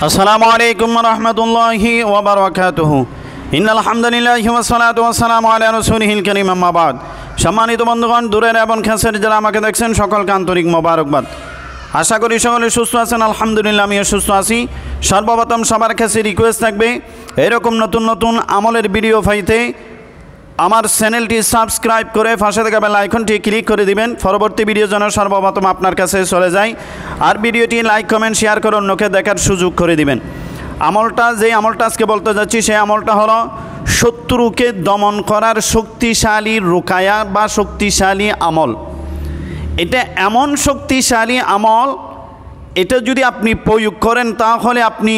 আসসালামু আলাইকুম ওয়া রাহমাতুল্লাহি ওয়া বারাকাতুহু। ইন্নাল হামদুলিল্লাহি ওয়া সলাতু ওয়া সালামু আলা রাসূলিহিল কারীম, আম্মা বাদ। সম্মানিত বন্ধুগণ, দূরের এবং কাছের যারা আমাকে দেখছেন সকলকে আন্তরিক মোবারকবাদ। আশা করি সকলে সুস্থ আছেন। আলহামদুলিল্লাহ, আমিও সুস্থ আছি। সর্বপ্রথম সবার কাছে রিকোয়েস্ট থাকবে, এরকম নতুন নতুন আমলের ভিডিও পাইতে আমার চ্যানেলটি সাবস্ক্রাইব করে পাশে থাকা বেল আইকনটি ক্লিক করে দিবেন, পরবর্তী ভিডিও যেন সর্বপ্রথম আপনার কাছে চলে যায়। আর ভিডিওটি লাইক কমেন্ট শেয়ার করে অন্যকে দেখার সুযোগ করে দিবেন। যে আমলটা আজকে বলতে যাচ্ছি, সেই আমলটা হলো শত্রুকে দমন করার শক্তিশালী রুকায়া বা শক্তিশালী আমল। এটা এমন শক্তিশালী আমল, এটা যদি আপনি প্রয়োগ করেন তাহলে আপনি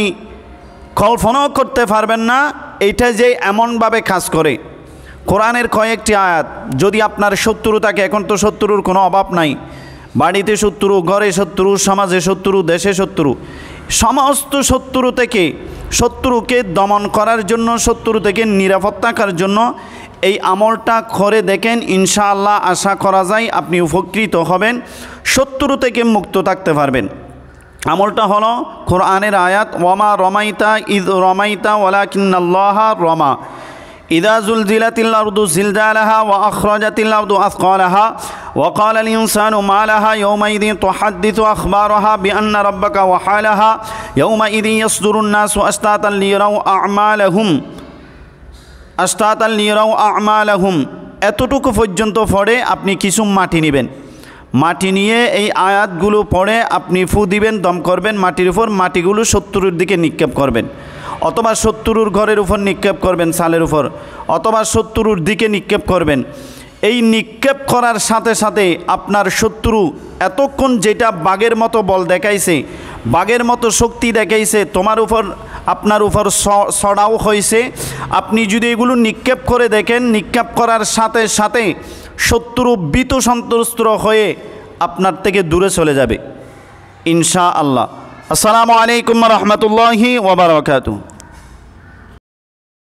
কল্পনাও করতে পারবেন না এটা যে এমনভাবে কাজ করে। কোরআনের কয়েকটি আয়াত, যদি আপনার শত্রু থাকে, এখন তো শত্রুর কোনো অভাব নাই, বাড়িতে শত্রু, ঘরে শত্রু, সমাজে শত্রু, দেশে শত্রু, সমস্ত শত্রু থেকে শত্রুকে দমন করার জন্য, শত্রু থেকে নিরাপত্তা করার জন্য এই আমলটা করে দেখেন, ইনশাআল্লাহ আশা করা যায় আপনি উপকৃত হবেন, শত্রু থেকে মুক্ত থাকতে পারবেন। আমলটা হলো কোরআনের আয়াত, ওয়ামা রমাইতা ইদ রমাইতা ওয়ালাকিন্নাল্লাহা রমা, ইদা জুলজিলাতিল আরদু জিলজালাহা ওয়া আখরাজাতিল আরদু আসকালাহা ওয়া ক্বালাল ইনসানু মা লাহা ইয়াওমাইযিন তুহাদ্দিসু আখবারাহা বিআন্না রাব্বাকা ওয়া হালাহা ইয়াওমাইযিন ইয়াসদুরুন নাসু আশতাতান লিয়ারাউ আমালাহুম। এতটুকু পর্যন্ত পড়ে আপনি কিছু মাটি নেবেন, মাটি নিয়ে এই আয়াতগুলো পড়ে আপনি ফু দিবেন, দম করবেন মাটির উপর, মাটিগুলো শত্রুর দিকে নিক্ষেপ করবেন, অথবা শত্রুর ঘরের উপর নিক্ষেপ করবেন, সালের উপর, অথবা শত্রুর দিকে নিক্ষেপ করবেন। এই নিক্ষেপ করার সাথে সাথে আপনার শত্রু এতক্ষণ যেটা বাঘের মতো বল দেখাইছে, বাঘের মতো শক্তি দেখাইছে, আপনার উপর চড়াও হয়েছে, আপনি যদি এগুলো নিক্ষেপ করে দেখেন, নিক্ষেপ করার সাথে সাথে শত্রু ভীত সন্ত্রস্ত হয়ে আপনার থেকে দূরে চলে যাবে ইনশাআল্লাহ। আসসালামু আলাইকুম ওয়া রাহমাতুল্লাহি ওয়া বারাকাতুহু।